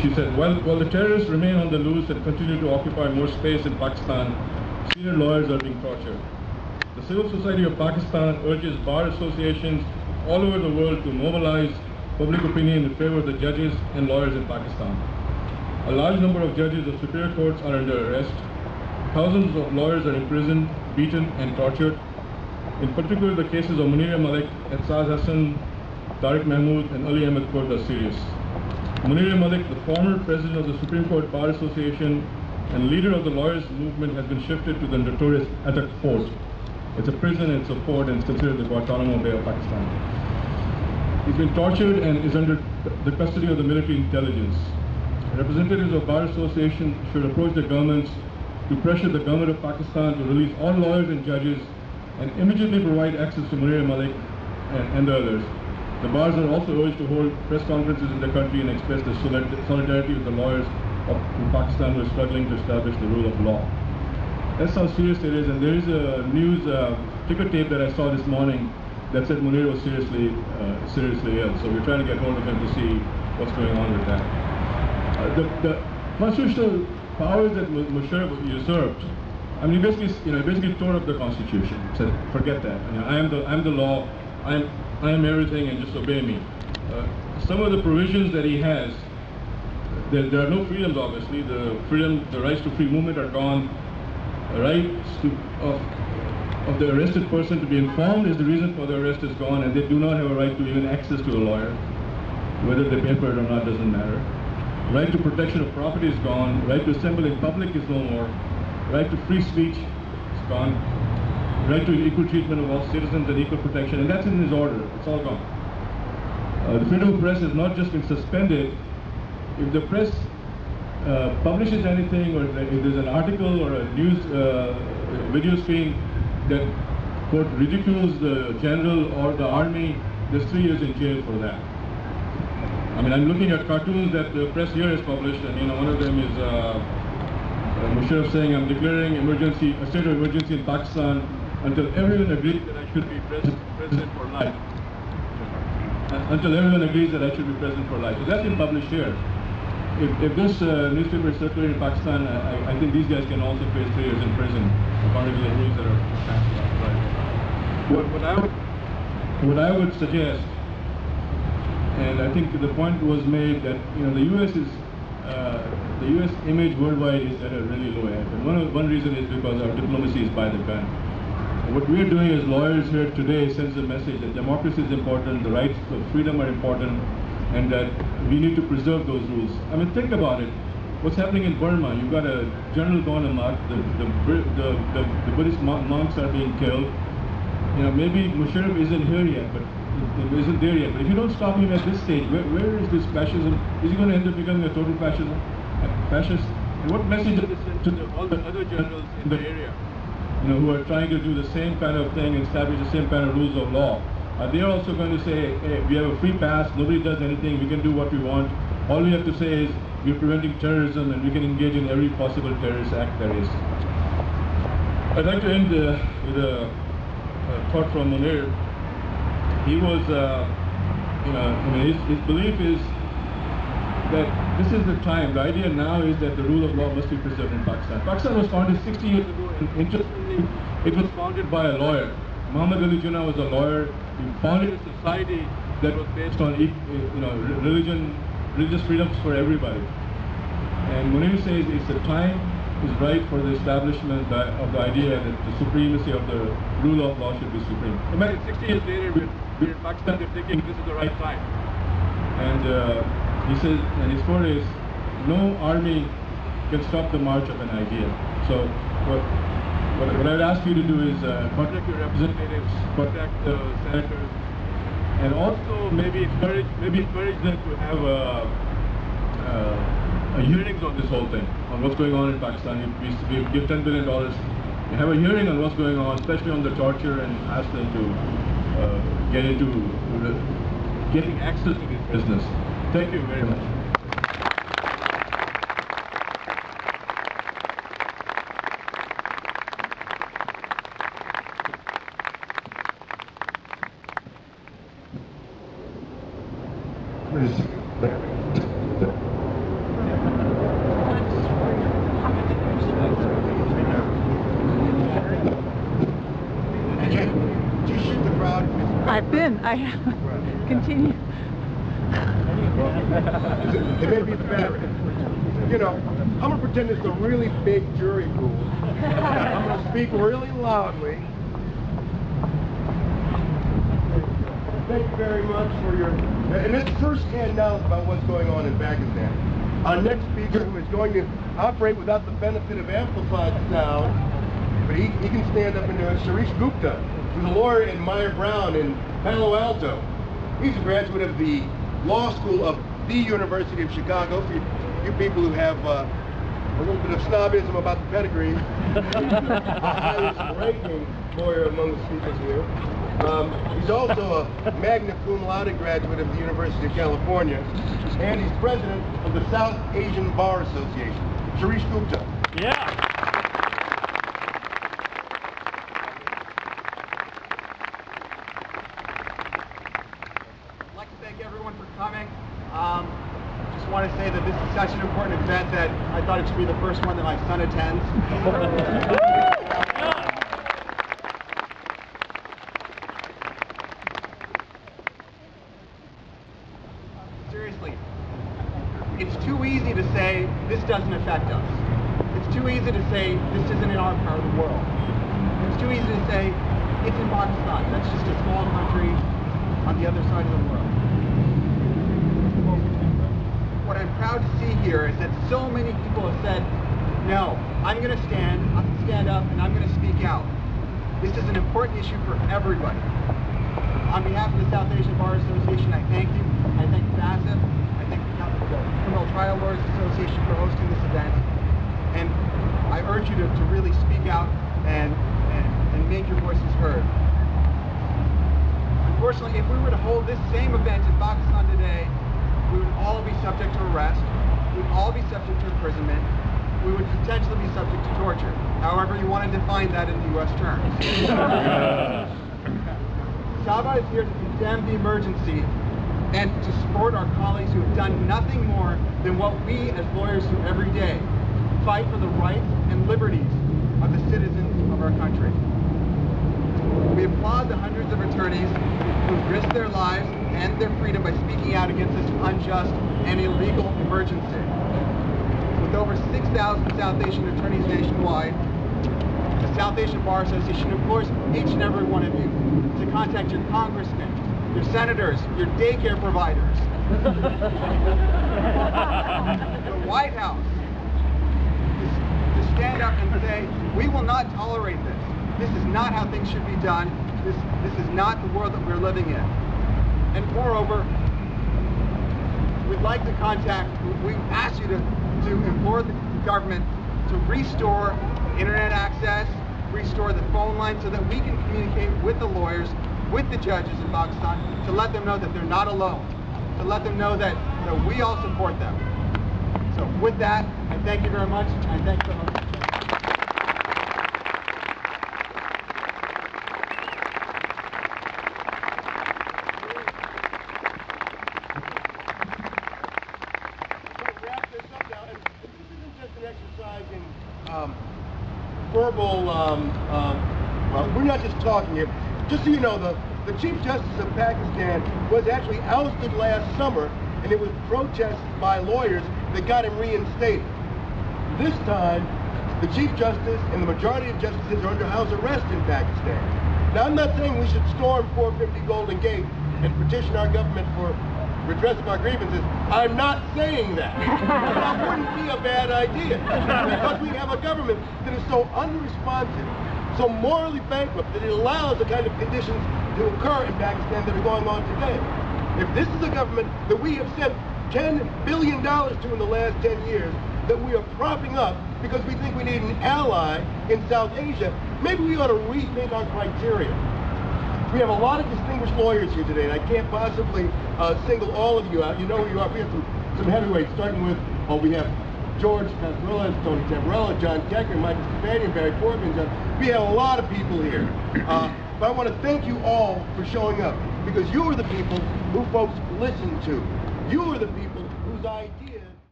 She said, while the terrorists remain on the loose and continue to occupy more space in Pakistan, senior lawyers are being tortured. The Civil Society of Pakistan urges bar associations all over the world to mobilize public opinion in favor of the judges and lawyers in Pakistan. A large number of judges of superior courts are under arrest. Thousands of lawyers are imprisoned, beaten, and tortured. In particular, the cases of Munir Malik, Etsaz Hassan, Tariq Mahmood, and Ali Ahmed Kurd are serious. Munir Malik, the former president of the Supreme Court Bar Association and leader of the lawyers' movement, has been shifted to the notorious Attock Fort. It's a prison, it's a fort, and it's considered the Guantanamo Bay of Pakistan. He's been tortured and is under the custody of the military intelligence. Representatives of Bar Association should approach the governments to pressure the government of Pakistan to release all lawyers and judges and immediately provide access to Munir Malik and the others. The bars are also urged to hold press conferences in the country and express their solidarity with the lawyers of Pakistan who are struggling to establish the rule of law. That's how serious it is, and there is a news ticker tape that I saw this morning that said Munir was seriously ill. So we're trying to get hold of him to see what's going on with that. The constitutional powers that Musharraf usurped, I mean, he basically tore up the Constitution. Said, forget that. I am the law. I am everything, and just obey me. Some of the provisions that he has, there are no freedoms. Obviously, the rights to free movement are gone. The rights of the arrested person to be informed is the reason for the arrest is gone, and they do not have a right to even access to a lawyer. Whether they pay for it or not doesn't matter. Right to protection of property is gone. Right to assemble in public is no more. Right to free speech is gone. Right to equal treatment of all citizens and equal protection, and that's in his order. It's all gone. The freedom of press has not just been suspended. If the press publishes anything, or if there's an article or a news video stream that, quote, ridicules the general or the army, there's 3 years in jail for that. I mean, I'm looking at cartoons that the press here has published, and one of them is Musharraf saying, I'm declaring a state of emergency in Pakistan until everyone agrees that I should be president for life. Until everyone agrees that I should be president for life. So that's been published here. If this newspaper is circulated in Pakistan, I think these guys can also face 3 years in prison according to the rules that are passed. What I would suggest, and I think the point was made that the U.S. image worldwide is at a really low ebb, and one reason is because our diplomacy is by the gun. What we are doing as lawyers here today sends a message that democracy is important, the rights of freedom are important, and that we need to preserve those rules. I mean, think about it. What's happening in Burma? You've got a general gone amok. The Buddhist monks are being killed. Maybe Musharraf isn't here yet, but isn't there yet. But if you don't stop him at this stage, where is this fascism? Is he going to end up becoming a total fascist? And what message does it send to all the other generals in the area, who are trying to do the same kind of thing and establish the same kind of rules of law? Are they also going to say, hey, we have a free pass, nobody does anything, we can do what we want? All we have to say is we're preventing terrorism and we can engage in every possible terrorist act there is. I'd like to end with a thought from Munir. He was, his belief is that this is the time. The idea now is that the rule of law must be preserved in Pakistan. Pakistan was founded 60 years ago, and interestingly, it was founded by a lawyer. Muhammad Ali Jinnah was a lawyer. He founded a society that was based on, religious freedoms for everybody. And Munir says it's the time is right for the establishment of the idea that the supremacy of the rule of law should be supreme. Imagine 60 years later, we're in Pakistan, they're thinking this is the right time. And he says, and his quote is, no army can stop the march of an idea. So what I'd ask you to do is contact your representatives, contact the senators, and also maybe encourage them to have hearings on this whole thing, on what's going on in Pakistan. We give $10 billion. You have a hearing on what's going on, especially on the torture, and ask them to get into getting access to this business. Thank you very much. I've been. I continue. It may be better. You know, I'm going to pretend it's a really big jury pool. I'm going to speak really loudly. Thank you very much for your... And it's first-hand knowledge about what's going on in Pakistan. Our next speaker, who is going to operate without the benefit of amplified sound, but he can stand up and do it, Sharish Gupta, who's a lawyer in Meyer Brown in Palo Alto. He's a graduate of the law school of the University of Chicago. For you people who have a little bit of snobism about the pedigree, the highest ranking lawyer among the speakers here. He's also a magna cum laude graduate of the University of California, and he's president of the South Asian Bar Association. Sharish Gupta. Yeah. I'd like to thank everyone for coming. Just want to say that this is such an important event that I thought it should be the first one that my son attends. Seriously, it's too easy to say this doesn't affect us. It's too easy to say this isn't in our part of the world. It's too easy to say it's in Pakistan. That's just a small country on the other side of the world. What I'm proud to see here is that so many people have said, no, I'm going to stand up and I'm going to speak out. This is an important issue for everybody. On behalf of the South Asian Bar Association, I thank you. I thank SASIP. I thank the Criminal Trial Lawyers Association for hosting this event. And I urge you to really speak out and make your voices heard. Unfortunately, if we were to hold this same event in Pakistan today, we would all be subject to arrest, we would all be subject to imprisonment, we would potentially be subject to torture. However you want to define that in US terms. Saba is here to condemn the emergency and to support our colleagues who have done nothing more than what we as lawyers do every day, fight for the rights and liberties of the citizens of our country. We applaud the hundreds of attorneys who risked their lives and their freedom by speaking out against this unjust and illegal emergency. With over 6,000 South Asian attorneys nationwide, the South Asian Bar Association implores each and every one of you to contact your congressmen, your senators, your daycare providers, the White House, to stand up and say, we will not tolerate this. This is not how things should be done. This is not the world that we're living in. And moreover, we'd like to we ask you to implore the government to restore internet access, restore the phone line so that we can communicate with the lawyers, with the judges in Pakistan, to let them know that they're not alone, to let them know that we all support them. So with that, I thank you very much, and I thank the host. Verbal, well, we're not just talking here. Just so you know, the Chief Justice of Pakistan was actually ousted last summer, and it was protested by lawyers that got him reinstated. This time, the Chief Justice and the majority of justices are under house arrest in Pakistan. Now, I'm not saying we should storm 450 Golden Gate and petition our government for redress of our grievances. I'm not saying that. That wouldn't be a bad idea. Because we have a government that is so unresponsive, so morally bankrupt, that it allows the kind of conditions to occur in Pakistan that are going on today. If this is a government that we have sent $10 billion to in the last 10 years, that we are propping up because we think we need an ally in South Asia, maybe we ought to rethink our criteria. We have a lot of distinguished lawyers here today, and I can't possibly single all of you out. You know who you are. We have some heavyweights, starting with, we have George Casarilla, Tony Tamburello, John Kecker, Michael Stefanian, Barry Corbin. We have a lot of people here. But I want to thank you all for showing up, because you are the people who folks listen to. You are the people whose ideas